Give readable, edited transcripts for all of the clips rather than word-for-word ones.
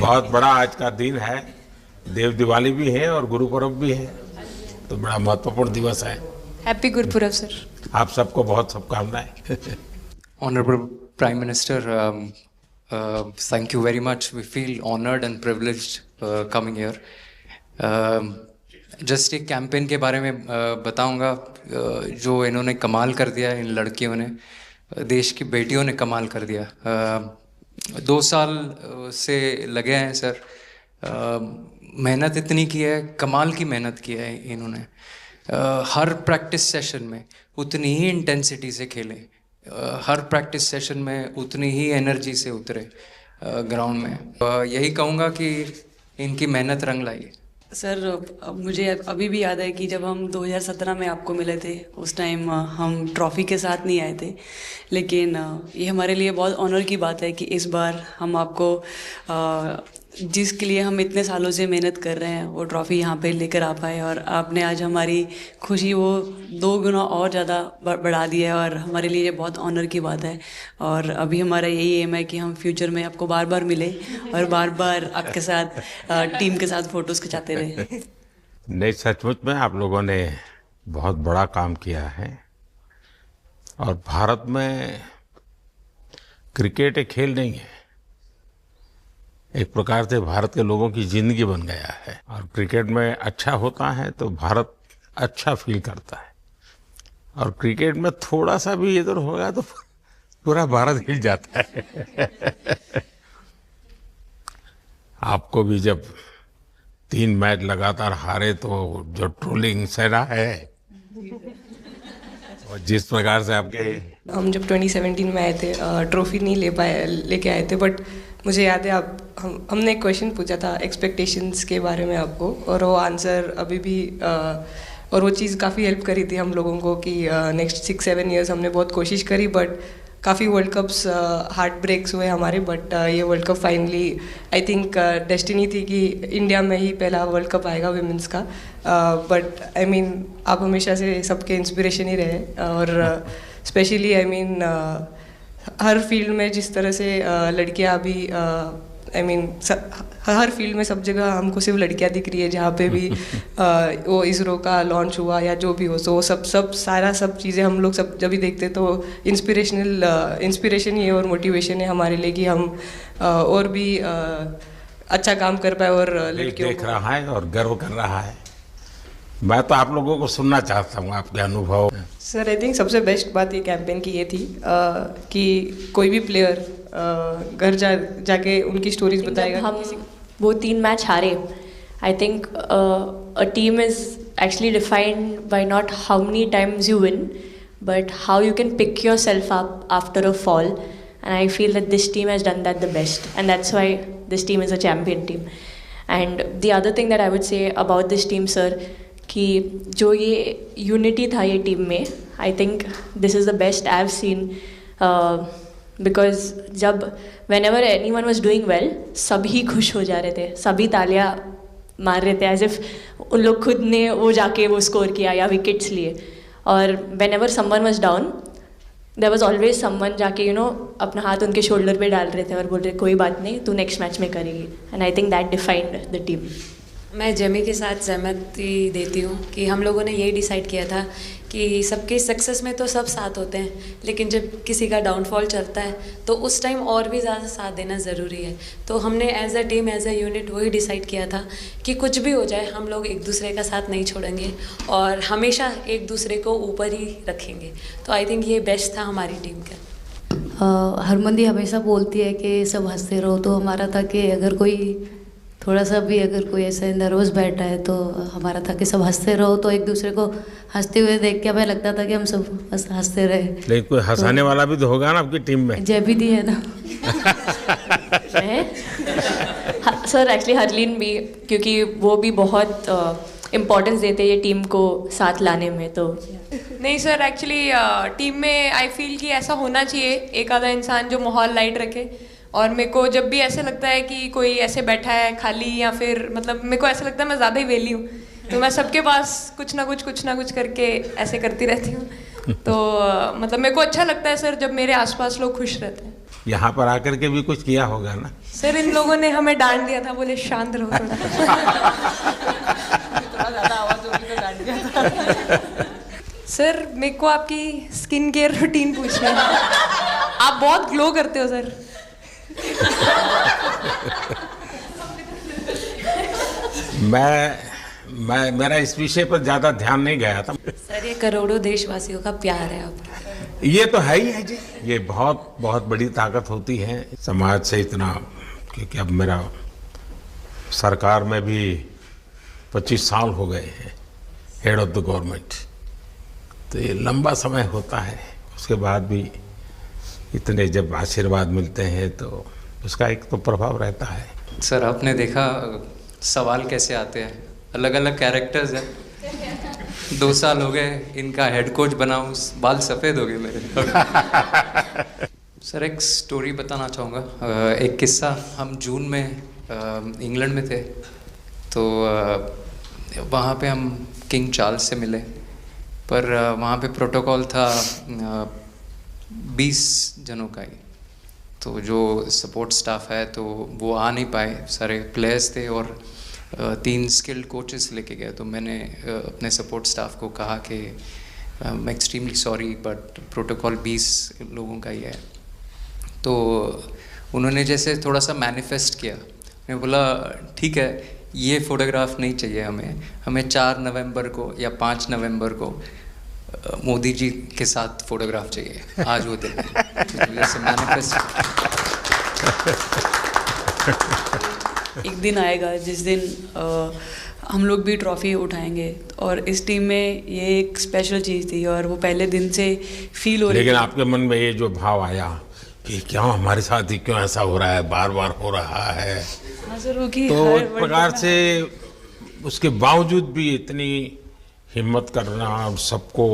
बहुत बड़ा आज का दिन है, देव दिवाली भी है और गुरु पर्व भी है, तो बड़ा महत्वपूर्ण दिवस है। Happy Gurpurab sir. आप सबको बहुत शुभकामनाएं। Honorable Prime Minister, thank you very much. We feel honored and privileged coming here. Just एक कैंपेन के बारे में बताऊंगा जो इन्होंने कमाल कर दिया, इन लड़कियों ने, देश की बेटियों ने कमाल कर दिया। 2 साल से लगे हैं सर, मेहनत इतनी की है, कमाल की मेहनत की है इन्होंने। हर प्रैक्टिस सेशन में उतनी ही इंटेंसिटी से खेले, हर प्रैक्टिस सेशन में उतनी ही एनर्जी से उतरे ग्राउंड में। यही कहूँगा कि इनकी मेहनत रंग लाई। सर मुझे अभी भी याद है कि जब हम 2017 में आपको मिले थे, उस टाइम हम ट्रॉफ़ी के साथ नहीं आए थे, लेकिन ये हमारे लिए बहुत ऑनर की बात है कि इस बार हम आपको जिसके लिए हम इतने सालों से मेहनत कर रहे हैं वो ट्रॉफ़ी यहाँ पे लेकर आ पाए, और आपने आज हमारी खुशी वो 2 गुना और ज़्यादा बढ़ा दिया है, और हमारे लिए ये बहुत ऑनर की बात है। और अभी हमारा यही एम है कि हम फ्यूचर में आपको बार बार मिले और बार बार आपके साथ टीम के साथ फ़ोटोज़ खिंचाते रहे। नहीं, सचमुच में आप लोगों ने बहुत बड़ा काम किया है, और भारत में क्रिकेट एक खेल नहीं है, एक प्रकार से भारत के लोगों की जिंदगी बन गया है। और क्रिकेट में अच्छा होता है तो भारत अच्छा फील करता है, और क्रिकेट में थोड़ा सा भी इधर होगा तो पूरा भारत हिल जाता है। आपको भी जब 3 मैच लगातार हारे तो जो ट्रोलिंग सहना है, और जिस प्रकार से आपके हम जब 2017 में आए थे ट्रॉफी नहीं लेके आए थे, बट मुझे याद है हमने एक क्वेश्चन पूछा था एक्सपेक्टेशंस के बारे में आपको, और वो आंसर अभी भी और वो चीज़ काफ़ी हेल्प करी थी हम लोगों को कि नेक्स्ट 6-7 ईयर्स हमने बहुत कोशिश करी, बट काफ़ी वर्ल्ड कप्स हार्ट ब्रेक्स हुए हमारे, बट ये world cup finally I think destiny थी कि इंडिया में ही पहला वर्ल्ड कप आएगा विमेंस का। बट आई मीन आप हमेशा से सबके इंस्पिरेशन ही रहे, और specially I mean her field में जिस तरह से लड़कियां अभी आई मीन हर फील्ड में सब जगह हमको सिर्फ लड़कियां दिख रही है, जहाँ पे भी वो इसरो का लॉन्च हुआ या जो भी हो, तो वो सब चीज़ें हम लोग सब जब भी देखते तो इंस्पिरेशन ही है और मोटिवेशन है हमारे लिए कि हम और भी अच्छा काम कर पाए और लड़कियों देख रहा है और गर्व कर रहा है। मैं तो आप लोगों को सुनना चाहता हूँ आपके अनुभव। सर आई थिंक सबसे बेस्ट बात ये कैंपेन की ये थी कि कोई भी प्लेयर घर जाके उनकी स्टोरीज बताएगा। हम वो 3 मैच हारे, I think a team is actually defined by not how many times you win, but how you can pick yourself up after a fall, and I feel that this team has done that the best, and that's why this team is a champion team. And the other thing that I would say about this team sir, कि जो ये unity था ये team में, I think this is the best I have seen, because जब whenever anyone was doing well सभी खुश हो जा रहे थे, सभी तालियां मार रहे थे, एज इफ उन लोग खुद ने वो जाके वो स्कोर किया या विकेट्स लिए। और whenever someone was down there was always someone जाके अपना हाथ उनके शोल्डर पे डाल रहे थे और बोल रहे कोई बात नहीं, तू नेक्स्ट मैच में करेगी, and I think that defined the team. मैं जेमी के साथ सहमति देती हूँ कि हम लोगों ने यही डिसाइड किया था कि सबके सक्सेस में तो सब साथ होते हैं, लेकिन जब किसी का डाउनफॉल चलता है तो उस टाइम और भी ज़्यादा साथ देना ज़रूरी है। तो हमने as a team as a unit वही डिसाइड किया था कि कुछ भी हो जाए हम लोग एक दूसरे का साथ नहीं छोड़ेंगे और हमेशा एक दूसरे को ऊपर ही रखेंगे। तो आई थिंक ये बेस्ट था हमारी टीम का। हरमंदी हमेशा बोलती है कि सब हंसते रहो, तो हमारा था कि अगर कोई थोड़ा सा भी अगर कोई ऐसा नर्वस बैठा है तो हमारा था कि सब हंसते रहो, तो एक दूसरे को हंसते हुए देख के हमें लगता था कि हम सब हंसते रहे। लेकिन कोई हंसाने वाला भी तो होगा ना आपकी टीम में? जैबी दी है ना। सर एक्चुअली हरलीन भी, क्योंकि वो भी बहुत इम्पोर्टेंस देते हैं ये टीम को साथ लाने में। तो नहीं सर, एक्चुअली टीम में आई फील कि ऐसा होना चाहिए एक आधा इंसान जो माहौल लाइट रखे। और मेरे को जब भी ऐसे लगता है कि कोई ऐसे बैठा है खाली, या फिर मतलब मेरे को ऐसा लगता है मैं ज़्यादा ही वेली हूँ, तो मैं सबके पास कुछ ना कुछ करके ऐसे करती रहती हूँ। तो मतलब मेरे को अच्छा लगता है सर जब मेरे आसपास लोग खुश रहते हैं। यहाँ पर आकर के भी कुछ किया होगा ना? सर इन लोगों ने हमें डांट दिया था, बोले शांत रहो थोड़ा। थोड़ा ज़्यादा आवाज़ होगी तो डांट दिया था। सर मेरे को आपकी स्किन केयर रूटीन पूछनी है। आप बहुत ग्लो करते हो सर। मेरा इस विषय पर ज्यादा ध्यान नहीं गया था। सर ये करोड़ों देशवासियों का प्यार है आप। ये तो है ही है जी, ये बहुत बहुत बड़ी ताकत होती है समाज से इतना, क्योंकि अब मेरा सरकार में भी 25 साल हो गए हैं हेड ऑफ द गवर्नमेंट, तो ये लंबा समय होता है। उसके बाद भी इतने जब आशीर्वाद मिलते हैं तो उसका एक तो प्रभाव रहता है। सर आपने देखा सवाल कैसे आते हैं, अलग अलग कैरेक्टर्स हैं। 2 साल हो गए इनका हेड कोच बनाऊं, बाल सफ़ेद हो गए मेरे। सर एक स्टोरी बताना चाहूँगा, एक किस्सा। हम जून में इंग्लैंड में थे, तो वहाँ पे हम किंग चार्ल्स से मिले, पर वहाँ पे प्रोटोकॉल था 20 जनों का ही। तो जो सपोर्ट स्टाफ है तो वो आ नहीं पाए, सारे प्लेयर्स थे और 3 स्किल्ड कोचेस लेके गए। तो मैंने अपने सपोर्ट स्टाफ को कहा कि I am extremely sorry but protocol 20 लोगों का ही है। तो उन्होंने जैसे थोड़ा सा मैनिफेस्ट किया, मैं बोला ठीक है ये फ़ोटोग्राफ नहीं चाहिए हमें 4 नवंबर को या 5 नवंबर को मोदी जी के साथ फ़ोटोग्राफ चाहिए, आज वो दिन है। तो जैसे मैनिफेस्ट। एक दिन आएगा जिस दिन हम लोग भी ट्रॉफी उठाएंगे, और इस टीम में ये एक स्पेशल चीज़ थी और वो पहले दिन से फील हो रही। लेकिन आपके मन में ये जो भाव आया कि क्या हमारे साथ ही क्यों ऐसा हो रहा है, बार बार हो रहा है, हाँ सर, वो कि तो हर एक प्रकार से उसके बावजूद भी इतनी हिम्मत करना और सबको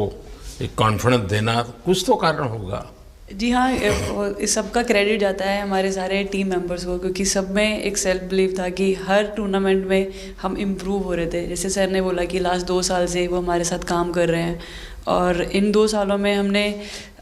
एक कॉन्फिडेंस देना, कुछ तो कारण होगा। जी हाँ, इस सब का क्रेडिट जाता है हमारे सारे टीम मेंबर्स को, क्योंकि सब में एक सेल्फ बिलीव था कि हर टूर्नामेंट में हम इम्प्रूव हो रहे थे। जैसे सर ने बोला कि लास्ट 2 साल से वो हमारे साथ काम कर रहे हैं, और इन 2 सालों में हमने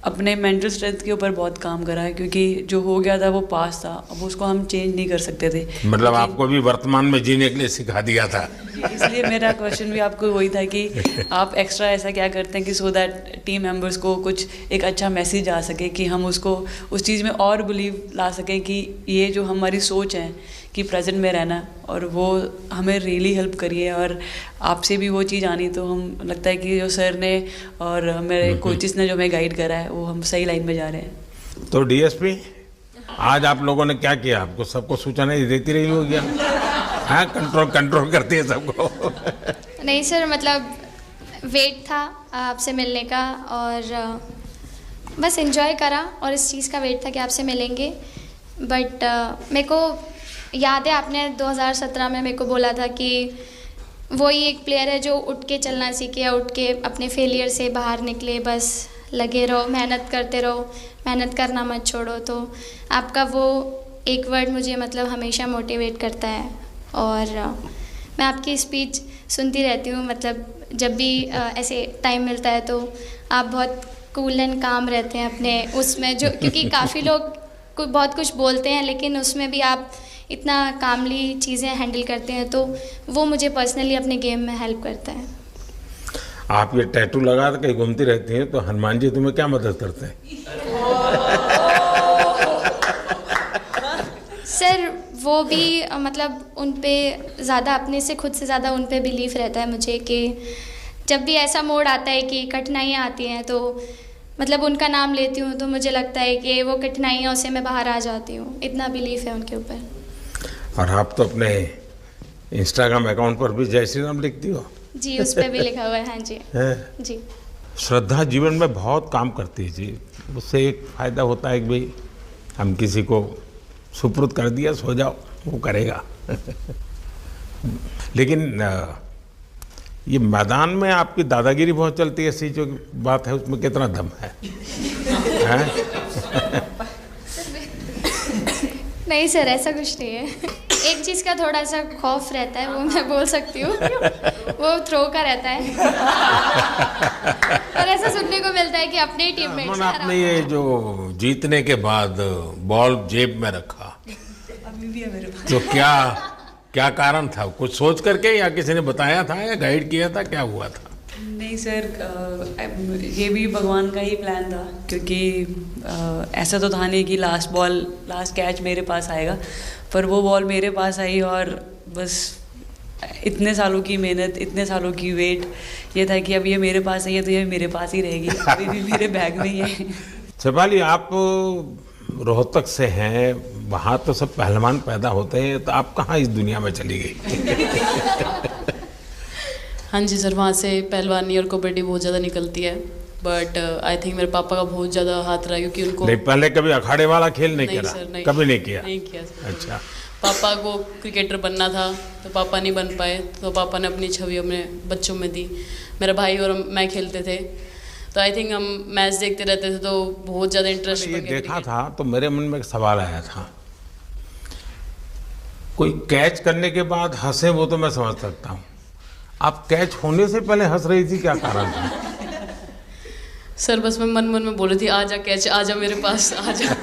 अपने मेंटल स्ट्रेंथ के ऊपर बहुत काम करा है, क्योंकि जो हो गया था वो पास था, अब उसको हम चेंज नहीं कर सकते थे। मतलब आपको भी वर्तमान में जीने के लिए सिखा दिया था। इसलिए मेरा क्वेश्चन भी आपको वही था कि आप एक्स्ट्रा ऐसा क्या करते हैं कि सो दैट टीम मेंबर्स को कुछ एक अच्छा मैसेज आ सके, कि हम उसको उस चीज़ में और बिलीव ला सकें कि ये जो हमारी सोच है कि प्रेजेंट में रहना, और वो हमें रियली हेल्प करिए। और आपसे भी वो चीज़ आनी, तो हम लगता है कि जो सर ने और मेरे कोचेस ने जो हमें गाइड करा है वो हम सही लाइन में जा रहे हैं। तो डीएसपी आज आप लोगों ने क्या किया? आपको सबको सूचना देती रही होगी, हाँ कंट्रोल करती है सबको। नहीं सर, मतलब वेट था आपसे मिलने का, और बस एंजॉय करा, और इस चीज़ का वेट था कि आपसे मिलेंगे। बट मेरे को याद है आपने 2017 में मेरे को बोला था कि वही एक प्लेयर है जो उठ के चलना सीखे, या उठ के अपने फेलियर से बाहर निकले, बस लगे रहो, मेहनत करते रहो, मेहनत करना मत छोड़ो। तो आपका वो एक वर्ड मुझे मतलब हमेशा मोटिवेट करता है, और मैं आपकी स्पीच सुनती रहती हूँ। मतलब जब भी ऐसे टाइम मिलता है तो आप बहुत कूल एंड काम रहते हैं अपने उसमें, जो क्योंकि काफ़ी लोग बहुत कुछ बोलते हैं, लेकिन उसमें भी आप इतना कामली चीज़ें हैंडल करते हैं, तो वो मुझे पर्सनली अपने गेम में हेल्प करता है। आप ये टैटू लगा के घूमती रहती हैं, तो हनुमान जी तुम्हें क्या मदद करते हैं? सर वो भी मतलब उन पे ज़्यादा, अपने से खुद से ज़्यादा उन पे बिलीफ रहता है मुझे, कि जब भी ऐसा मोड़ आता है कि कठिनाइयाँ आती हैं, तो मतलब उनका नाम लेती हूँ तो मुझे लगता है कि वो कठिनाइयों से मैं बाहर आ जाती हूँ। इतना बिलीफ है उनके ऊपर। और आप तो अपने इंस्टाग्राम अकाउंट पर भी जय श्री राम लिखती हो? जी, उस पर भी लिखा हुआ है। हाँ जी है? जी। श्रद्धा जीवन में बहुत काम करती है जी। उससे एक फ़ायदा होता है कि भाई हम किसी को सुपुर्द कर दिया, सो जाओ, वो करेगा। लेकिन ये मैदान में आपकी दादागिरी बहुत चलती है, ऐसी जो बात है उसमें कितना दम है? नहीं सर, ऐसा कुछ नहीं है। एक चीज़ का थोड़ा सा खौफ रहता है, वो मैं बोल सकती हूँ, वो थ्रो का रहता है। और ऐसा सुनने को मिलता है कि अपने ही टीममेट्स अमन, आपने ये जो जीतने के बाद बॉल जेब में रखा, अभी भी है मेरे पास। तो क्या क्या कारण था? कुछ सोच करके या किसी ने बताया था या गाइड किया था, क्या हुआ था? नहीं सर, ये भी भगवान का ही प्लान था, क्योंकि ऐसा तो था नहीं कि लास्ट कैच मेरे पास आएगा, पर वो बॉल मेरे पास आई और बस इतने सालों की मेहनत, इतने सालों की वेट, ये था कि अब ये मेरे पास आई है तो ये मेरे पास ही रहेगी, अभी भी मेरे बैग में ही है। शेफाली, आप रोहतक से हैं, वहाँ तो सब पहलवान पैदा होते हैं, तो आप कहाँ इस दुनिया में चली गई? हाँ जी सर, वहाँ से पहलवानी और कबड्डी बहुत ज़्यादा निकलती है, बट आई थिंक मेरे पापा का बहुत ज़्यादा हाथ रहा, क्योंकि उनको नहीं, पहले कभी अखाड़े वाला खेल नहीं किया? सर, नहीं, कभी नहीं किया? नहीं किया सर। अच्छा। पापा को क्रिकेटर बनना था तो पापा नहीं बन पाए, तो पापा ने अपनी छवि अपने बच्चों में दी। मेरा भाई और मैं खेलते थे, तो आई थिंक हम मैच देखते रहते थे, तो बहुत ज़्यादा इंटरेस्ट ये देखा था तो मेरे मन में एक सवाल आया था, कोई कैच करने के बाद हंसे वो तो मैं समझ सकता हूँ, आप कैच होने से पहले हंस रही थी, क्या कारण था? सर बस मैं मन में बोल रही थी, आजा कैच, आजा मेरे पास, आजा।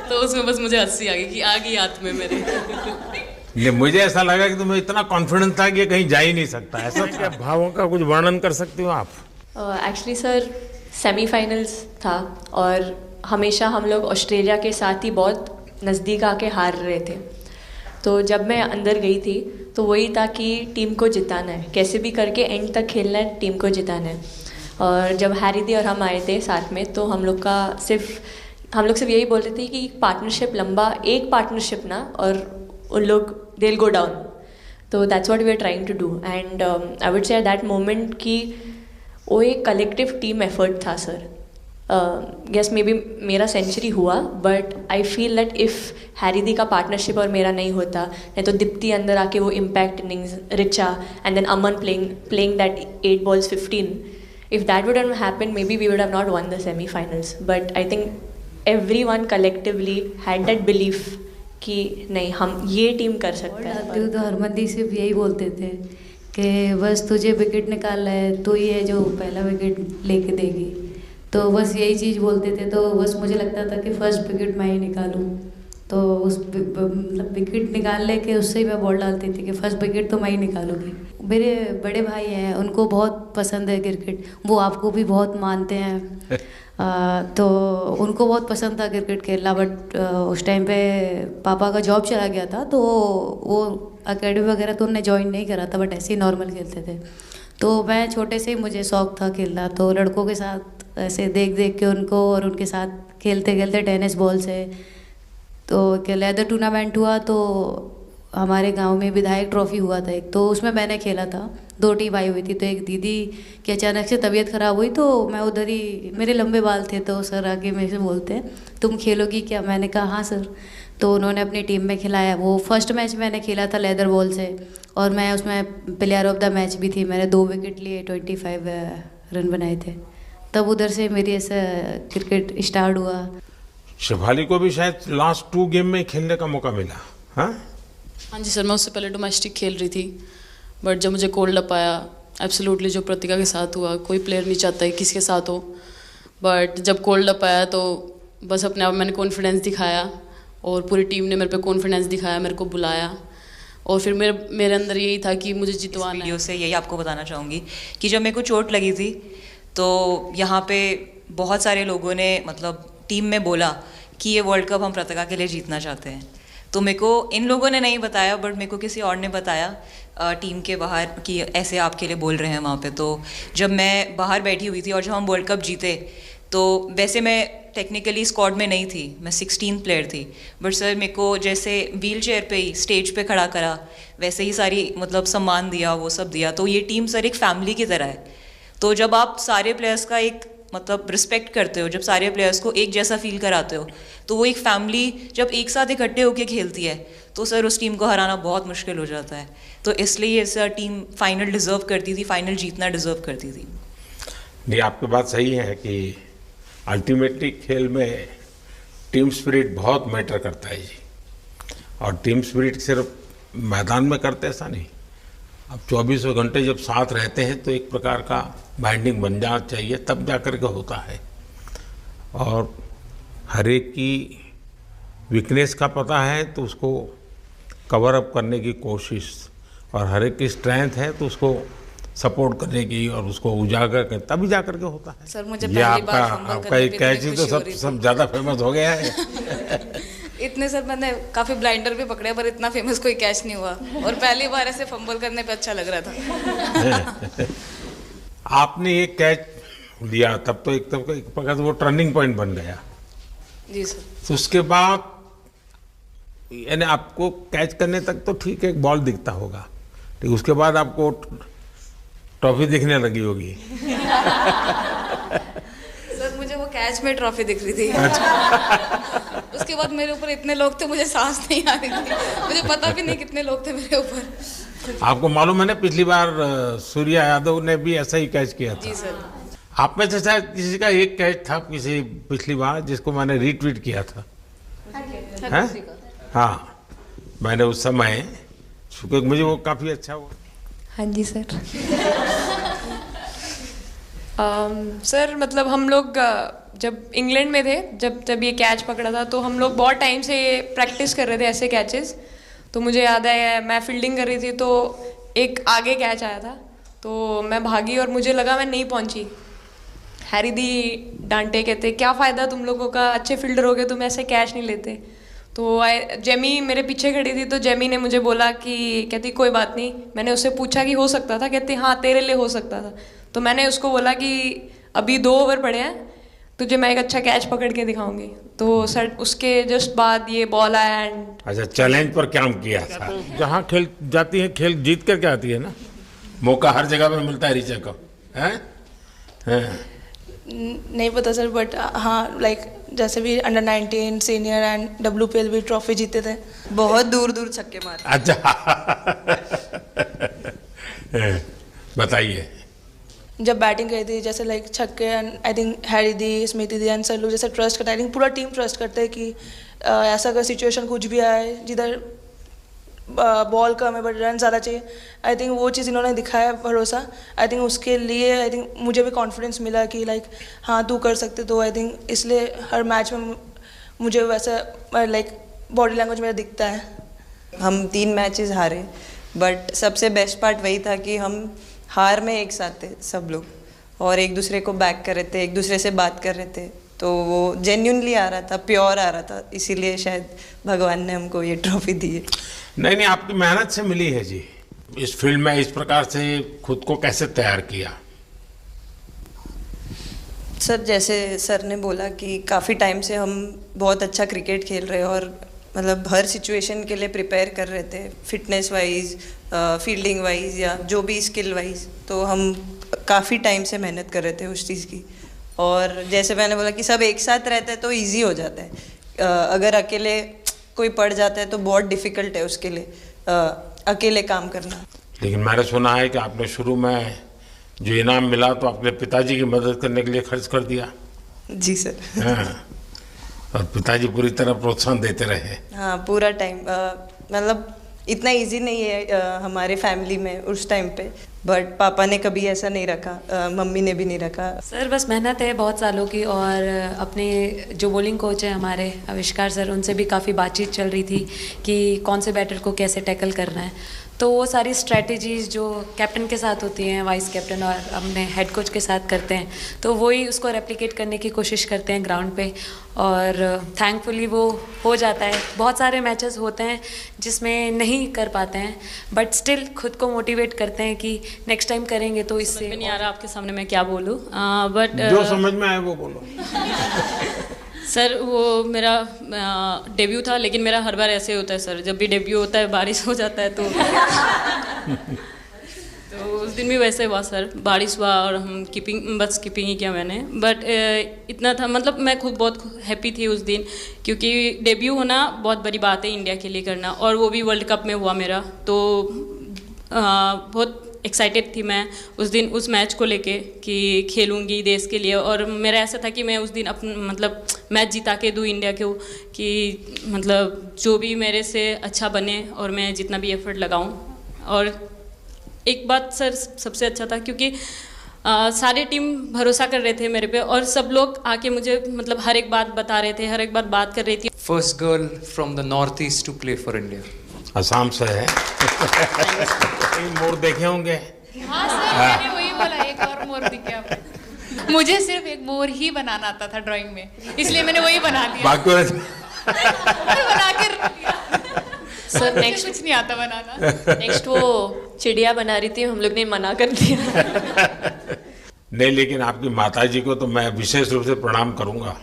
तो उसमें बस मुझे हंसी आ गई कि आ गई हाथ में मेरे। नहीं, मुझे ऐसा लगा कि तुम्हें इतना कॉन्फिडेंस था कि ये कहीं जा ही नहीं सकता, ऐसा क्या? भावों का कुछ वर्णन कर सकती हो आप? एक्चुअली सर सेमीफाइनल्स था और हमेशा हम लोग ऑस्ट्रेलिया के साथ ही बहुत नज़दीक आके हार रहे थे, तो जब मैं अंदर गई थी तो वही था कि टीम को जिताना है, कैसे भी करके एंड तक खेलना है, टीम को जिताना है। और जब हैरी दी और हम आए थे साथ में, तो हम लोग सिर्फ यही बोल रहे थे कि पार्टनरशिप लंबा, एक पार्टनरशिप ना, और उन लोग दे विल गो डाउन, तो that's what we are trying to do. And I would say that moment कि वो एक कलेक्टिव टीम एफर्ट था सर। यस, मे बी मेरा सेंचुरी हुआ, but I feel that if Harry दी का partnership और मेरा नहीं होता, नहीं तो दीप्ति अंदर आके वो impact innings, Richa and then Aman playing that 8 balls 15, if that wouldn't happen, maybe we would have not won the semi-finals. But I think everyone collectively had that belief कि नहीं, हम ये टीम कर सकते हैं। तो हरमनदीप सिर्फ यही बोलते थे कि बस तुझे विकेट निकालना है, तो ये जो पहला विकेट लेके देगी, तो बस यही चीज़ बोलते थे। तो बस मुझे लगता था कि फर्स्ट विकेट मैं ही निकालूं, तो उस मतलब विकेट निकालने के उससे ही मैं बॉल डालती थी कि फर्स्ट विकेट तो मैं ही निकालूंगी। मेरे बड़े भाई हैं, उनको बहुत पसंद है क्रिकेट, वो आपको भी बहुत मानते हैं। तो उनको बहुत पसंद था क्रिकेट खेलना, बट उस टाइम पे पापा का जॉब चला गया था, तो वो एकेडमी वगैरह तो उन्होंने ज्वाइन नहीं करा था, बट ऐसे ही नॉर्मल खेलते थे। तो मैं छोटे से ही मुझे शौक था खेलना, तो लड़कों के साथ ऐसे देख देख के उनको और उनके साथ खेलते खेलते टेनिस बॉल से, तो लेदर टूर्नामेंट हुआ, तो हमारे गांव में विधायक ट्रॉफी हुआ था एक, तो उसमें मैंने खेला था। 2 टीम आई हुई थी, तो एक दीदी की अचानक से तबीयत ख़राब हुई, तो मैं उधर ही, मेरे लंबे बाल थे, तो सर आके मेरे से बोलते हैं तुम खेलोगी क्या? मैंने कहा हाँ सर। तो उन्होंने अपनी टीम में खिलाया। वो फर्स्ट मैच मैंने खेला था लेदर बॉल से, और मैं उसमें प्लेयर ऑफ द मैच भी थी। मैंने 2 विकेट लिए, 25 रन बनाए थे। तब उधर से मेरी ऐसा क्रिकेट स्टार्ट हुआ। शेफाली को भी शायद लास्ट 2 गेम में खेलने का मौका मिला? हाँ जी सर, मैं उससे पहले डोमेस्टिक खेल रही थी, बट जब मुझे कोल्ड अप आया, एब्सोल्युटली जो प्रतिका के साथ हुआ, कोई प्लेयर नहीं चाहता है किसके साथ हो, बट जब कोल्ड अप आया तो बस अपने आप मैंने कॉन्फिडेंस दिखाया, और पूरी टीम ने मेरे पे कॉन्फिडेंस दिखाया, मेरे को बुलाया, और फिर मेरे अंदर यही था कि मुझे जितवाना है। वीडियो से यही आपको बताना चाहूँगी कि जब मेरे को चोट लगी थी, तो यहाँ पे बहुत सारे लोगों ने मतलब टीम में बोला कि ये वर्ल्ड कप हम प्रतिका के लिए जीतना चाहते हैं। तो मेरे को इन लोगों ने नहीं बताया, बट मेरे को किसी और ने बताया टीम के बाहर कि ऐसे आपके लिए बोल रहे हैं वहाँ पे। तो जब मैं बाहर बैठी हुई थी और जब हम वर्ल्ड कप जीते, तो वैसे मैं टेक्निकली स्क्वाड में नहीं थी, मैं 16th प्लेयर थी, बट सर मेरे को जैसे व्हील चेयर पे ही स्टेज पे खड़ा करा, वैसे ही सारी मतलब सम्मान दिया, वो सब दिया। तो ये टीम सर एक फैमिली की तरह है। तो जब आप सारे प्लेयर्स का एक मतलब रिस्पेक्ट करते हो, जब सारे प्लेयर्स को एक जैसा फील कराते हो, तो वो एक फैमिली जब एक साथ इकट्ठे होकर खेलती है, तो सर उस टीम को हराना बहुत मुश्किल हो जाता है। तो इसलिए सर टीम फाइनल डिज़र्व करती थी, फाइनल जीतना डिज़र्व करती थी। नहीं, आपकी बात सही है कि अल्टीमेटली खेल में टीम स्पिरिट बहुत मैटर करता है जी। और टीम स्पिरिट सिर्फ मैदान में करते ऐसा नहीं, अब 24 घंटे जब साथ रहते हैं तो एक प्रकार का बाइंडिंग बन जाना चाहिए, तब जा कर के होता है। और हर एक की वीकनेस का पता है तो उसको कवर अप करने की कोशिश, और हर एक की स्ट्रेंथ है तो उसको सपोर्ट करने की और उसको उजागर कर, तभी जा कर के होता है। सर मुझे ये पहली बार आपका फंबल करने एक पे कैच ही इतनी तो खुशी हो रही सब ज़्यादा फेमस हो गया है। इतने सर मैंने काफ़ी ब्लाइंडर भी पकड़े पर इतना फेमस कोई कैच नहीं हुआ, और पहली बार ऐसे फंबल करने पे अच्छा लग रहा था। आपने एक कैच लिया तब तो एक प्रकार से वो टर्निंग पॉइंट बन गया। जी सर। तो उसके बाद यानी आपको कैच करने तक तो ठीक है, एक बॉल दिखता होगा, ठीक, उसके बाद आपको ट्रॉफी दिखने लगी होगी। सर मुझे वो कैच में ट्रॉफी दिख रही थी। उसके बाद मेरे ऊपर इतने लोग थे, मुझे सांस नहीं आ रही थी, मुझे पता भी नहीं कितने लोग थे मेरे ऊपर। आपको मालूम है ना, पिछली बार सूर्या यादव ने भी ऐसा ही कैच किया था। जी सर। आप में से शायद किसी का एक कैच था किसी पिछली बार जिसको मैंने रीट्वीट किया था। हैं? हाँ, मैंने उस समय, क्योंकि मुझे वो काफ़ी अच्छा हुआ। हाँ जी सर। सर मतलब हम लोग जब इंग्लैंड में थे, जब ये कैच पकड़ा था, तो हम लोग बहुत टाइम से प्रैक्टिस कर रहे थे ऐसे कैचेस। तो मुझे याद है मैं फील्डिंग कर रही थी तो एक आगे कैच आया था, तो मैं भागी और मुझे लगा मैं नहीं पहुंची। हैरी दी डांटे, कहते क्या फ़ायदा तुम लोगों का, अच्छे फील्डर हो गए, तुम ऐसे कैच नहीं लेते। तो जेमी मेरे पीछे खड़ी थी, तो जेमी ने मुझे बोला कि, कहती कोई बात नहीं। मैंने उससे पूछा कि हो सकता था, कहती हाँ तेरे लिए हो सकता था। तो मैंने उसको बोला कि अभी 2 ओवर पड़े हैं, तुझे मैं एक अच्छा कैच पकड़ के दिखाऊंगी। तो सर उसके जस्ट बाद ये बॉल आया एंड अच्छा, चैलेंज पर काम किया था। जहाँ खेल जाती है, खेल जीत करके आती है ना, मौका हर जगह में मिलता है ऋचा को, हैं? नहीं पता सर, बट हाँ लाइक जैसे भी अंडर 19 सीनियर एंड WPL भी ट्रॉफी जीते थे। बहुत दूर दूर छक्के मारे। अच्छा। बताइए। जब बैटिंग करी थी, जैसे लाइक छक्के, and I think Harry the, Smriti the and sir लोग जैसे ट्रस्ट करते हैं, आई थिंक पूरा टीम ट्रस्ट करते हैं कि ऐसा अगर सिचुएशन कुछ भी आए जिधर बॉल कम है बट रन ज़्यादा चाहिए, आई थिंक वो चीज़ इन्होंने दिखाया भरोसा। आई थिंक उसके लिए आई थिंक मुझे भी कॉन्फिडेंस मिला कि लाइक हाँ तू कर सकते। तो आई थिंक इसलिए हर मैच में मुझे वैसा लाइक बॉडी लैंग्वेज मेरा दिखता है। हम 3 मैचेस हारे, बट सबसे बेस्ट पार्ट वही था कि हम हार में एक साथ थे सब लोग, और एक दूसरे को बैक कर रहे थे, एक दूसरे से बात कर रहे थे। तो वो जेन्युइनली आ रहा था, प्योर आ रहा था, इसीलिए शायद भगवान ने हमको ये ट्रॉफी दी है। नहीं, आपकी मेहनत से मिली है जी। इस फील्ड में इस प्रकार से खुद को कैसे तैयार किया? सर जैसे सर ने बोला कि काफ़ी टाइम से हम बहुत अच्छा क्रिकेट खेल रहे हैं, और मतलब हर सिचुएशन के लिए प्रिपेयर कर रहे थे, फिटनेस वाइज, फील्डिंग वाइज या जो भी स्किल वाइज। तो हम काफ़ी टाइम से मेहनत कर रहे थे उस चीज़ की। और जैसे मैंने बोला कि सब एक साथ रहते हैं तो इजी हो जाता है। अगर अकेले कोई पड़ जाता है तो बहुत डिफ़िकल्ट है उसके लिए अकेले काम करना। लेकिन मैंने सुना है कि आपने शुरू में जो इनाम मिला तो अपने पिताजी की मदद करने के लिए खर्च कर दिया। जी सर। हाँ, और पिताजी पूरी तरह प्रोत्साहन देते रहे। हाँ, पूरा टाइम। मतलब इतना इजी नहीं है हमारे फैमिली में उस टाइम पे, बट पापा ने कभी ऐसा नहीं रखा, मम्मी ने भी नहीं रखा। सर बस मेहनत है बहुत सालों की, और अपने जो बॉलिंग कोच हैं हमारे आविष्कार सर, उनसे भी काफ़ी बातचीत चल रही थी कि कौन से बैटर को कैसे टैकल करना है। तो वो सारी स्ट्रेटजीज जो कैप्टन के साथ होती हैं, वाइस कैप्टन और अपने हेड कोच के साथ करते हैं, तो वही उसको रेप्लिकेट करने की कोशिश करते हैं ग्राउंड पे, और थैंकफुली वो हो जाता है। बहुत सारे मैचेस होते हैं जिसमें नहीं कर पाते हैं, बट स्टिल खुद को मोटिवेट करते हैं कि नेक्स्ट टाइम करेंगे तो इससे। नहीं आ रहा आपके सामने मैं क्या बोलूँ, बट जो समझ में आए वो बोलो। सर वो मेरा डेब्यू था, लेकिन मेरा हर बार ऐसे होता है सर, जब भी डेब्यू होता है बारिश हो जाता है तो तो उस दिन भी वैसे हुआ सर, बारिश हुआ और हम बस कीपिंग ही किया मैंने। बट इतना था, मतलब मैं खुद बहुत हैप्पी थी उस दिन, क्योंकि डेब्यू होना बहुत बड़ी बात है इंडिया के लिए करना, और वो भी वर्ल्ड कप में हुआ मेरा। तो बहुत एक्साइटेड थी मैं उस दिन उस मैच को लेके कि खेलूंगी देश के लिए, और मेरा ऐसा था कि मैं उस दिन मतलब मैच जिता के दूँ इंडिया को, कि मतलब जो भी मेरे से अच्छा बने और मैं जितना भी एफर्ट लगाऊं। और एक बात सर सबसे अच्छा था क्योंकि सारी टीम भरोसा कर रहे थे मेरे पे और सब लोग आके मुझे मतलब हर एक बात बता रहे थे, हर एक बात कर रही थी। First girl from the north east to play for India. Assam से है। मोर देखे होंगे? हाँ सर, मैंने वही बोला, एक और मोर दिखे आपको। मुझे सिर्फ एक मोर ही बनाना आता था ड्राइंग में, इसलिए मैंने वही बना दिया। बाकी बना के रख दिया। सर नेक्स्ट कुछ नहीं आता बनाना। नेक्स्ट वो चिड़िया बना रही थी, हम लोग ने मना कर दिया। नहीं, लेकिन आपकी माताजी को तो मैं विशेष रूप से प्रणाम करूंगा।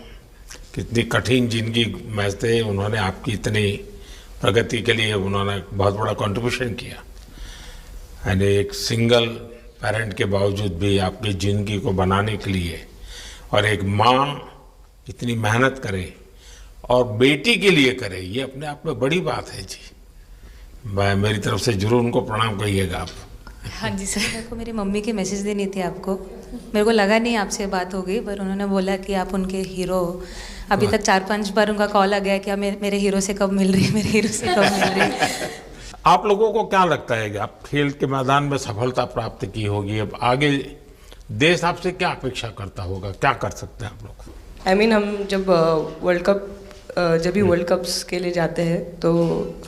कितनी कठिन जिंदगी में थे, उन्होंने आपकी इतनी प्रगति के लिए उन्होंने बहुत बड़ा कंट्रीब्यूशन किया। यानी एक सिंगल पेरेंट के बावजूद भी आपकी ज़िंदगी को बनाने के लिए, और एक माँ इतनी मेहनत करे और बेटी के लिए करे, ये अपने आप में बड़ी बात है जी। मैं मेरी तरफ से जरूर उनको प्रणाम कहिएगा आप। हाँ जी सर। मेरे को मेरी मम्मी की मैसेज देनी थी आपको। मेरे को लगा नहीं आपसे बात हो गई, पर उन्होंने बोला कि आप उनके हीरो हो। अभी तक 4-5 बार उनका कॉल आ गया कि मेरे हीरो से कब मिल रही है, मेरे हीरो से कब मिल रही है। आप लोगों को क्या लगता है कि आप खेल के मैदान में सफलता प्राप्त की होगी, अब आगे देश आपसे क्या अपेक्षा करता होगा, क्या कर सकते हैं आप लोग? I mean, हम जब जब भी वर्ल्ड कप्स के लिए जाते हैं तो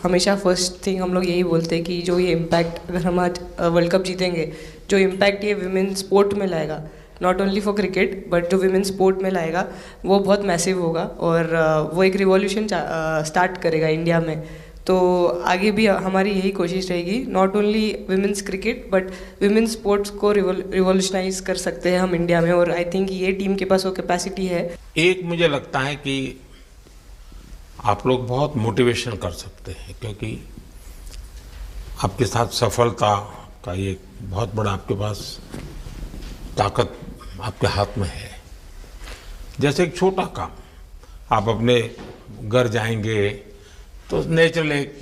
हमेशा फर्स्ट थिंग हम लोग यही बोलते हैं कि जो ये इम्पैक्ट, अगर हम आज वर्ल्ड कप जीतेंगे, जो इम्पैक्ट ये विमेन स्पोर्ट में लाएगा, not only for cricket but जो विमेन स्पोर्ट में लाएगा, वो बहुत मैसिव होगा और वो एक रिवॉल्यूशन स्टार्ट करेगा इंडिया में। तो आगे भी हमारी यही कोशिश रहेगी, not only women's cricket but women sports को रिवॉल्यूशनाइज कर सकते हैं हम इंडिया में, और आई थिंक ये टीम के पास वो कैपेसिटी है। एक मुझे लगता है कि आप लोग बहुत मोटिवेशन कर सकते हैं, क्योंकि आपके साथ सफलता का एक बहुत बड़ा आपके पास ताकत आपके हाथ में है। जैसे एक छोटा काम, आप अपने घर जाएंगे तो नेचुरल एक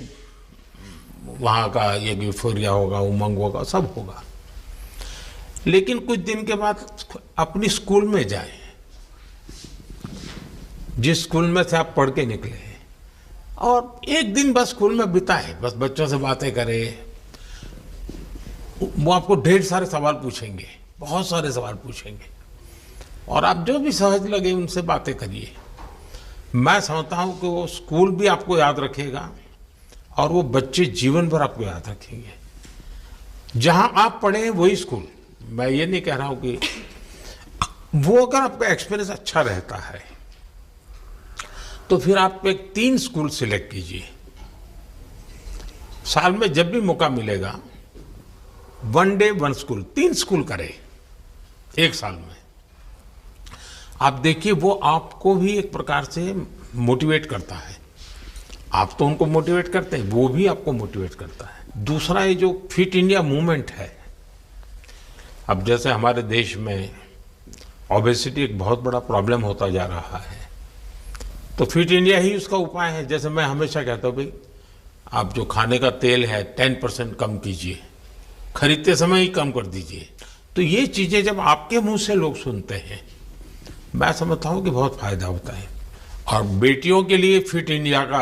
वहाँ का एक यूफोरिया होगा, उमंग होगा, सब होगा। लेकिन कुछ दिन के बाद अपनी स्कूल में जाएं, जिस स्कूल में से आप पढ़ के निकले हैं, और एक दिन बस स्कूल में बिताए, बस बच्चों से बातें करें। वो आपको ढेर सारे सवाल पूछेंगे, बहुत सारे सवाल पूछेंगे, और आप जो भी सहज लगे उनसे बातें करिए। मैं समझता हूँ कि वो स्कूल भी आपको याद रखेगा और वो बच्चे जीवन भर आपको याद रखेंगे। जहाँ आप पढ़े वही स्कूल, मैं ये नहीं कह रहा हूँ कि वो, अगर आपका एक्सपीरियंस अच्छा रहता है तो फिर आप एक 3 स्कूल सिलेक्ट कीजिए। साल में जब भी मौका मिलेगा 1 डे 1 स्कूल, 3 स्कूल करें एक साल में। आप देखिए वो आपको भी एक प्रकार से मोटिवेट करता है। आप तो उनको मोटिवेट करते हैं, वो भी आपको मोटिवेट करता है। दूसरा ये जो फिट इंडिया मूवमेंट है, अब जैसे हमारे देश में ओबेसिटी एक बहुत बड़ा प्रॉब्लम होता जा रहा है, तो फिट इंडिया ही उसका उपाय है। जैसे मैं हमेशा कहता हूँ भाई, आप जो खाने का तेल है 10% कम कीजिए, खरीदते समय ही कम कर दीजिए। तो ये चीज़ें जब आपके मुंह से लोग सुनते हैं, मैं समझता हूँ कि बहुत फायदा होता है। और बेटियों के लिए फिट इंडिया का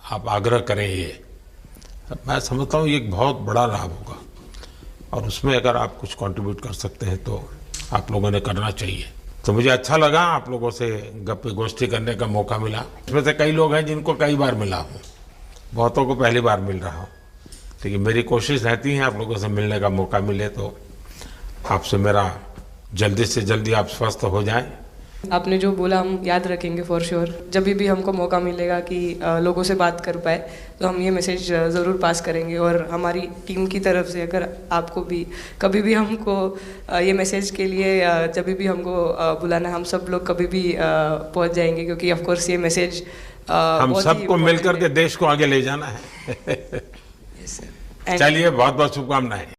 आप आग्रह करें, ये मैं समझता हूँ ये एक बहुत बड़ा लाभ होगा, और उसमें अगर आप कुछ कंट्रीब्यूट कर सकते हैं तो आप लोगों ने करना चाहिए। तो मुझे अच्छा लगा आप लोगों से गप्पे गोष्ठी करने का मौका मिला। इसमें से कई लोग हैं जिनको कई बार मिला हूँ, बहुतों को पहली बार मिल रहा हूँ, लेकिन मेरी कोशिश रहती है आप लोगों से मिलने का मौका मिले तो आपसे मेरा जल्दी से जल्दी आप स्वस्थ हो जाएं। आपने जो बोला हम याद रखेंगे फॉर श्योर। जब भी हमको मौका मिलेगा कि लोगों से बात कर पाए तो हम ये मैसेज ज़रूर पास करेंगे, और हमारी टीम की तरफ से अगर आपको भी कभी भी हमको ये मैसेज के लिए जब भी हमको बुलाना, हम सब लोग कभी भी पहुंच जाएंगे, क्योंकि ऑफ कोर्स ये मैसेज हम सबको मिलकर के देश को आगे ले जाना है। चलिए, बहुत बहुत शुभकामनाएं।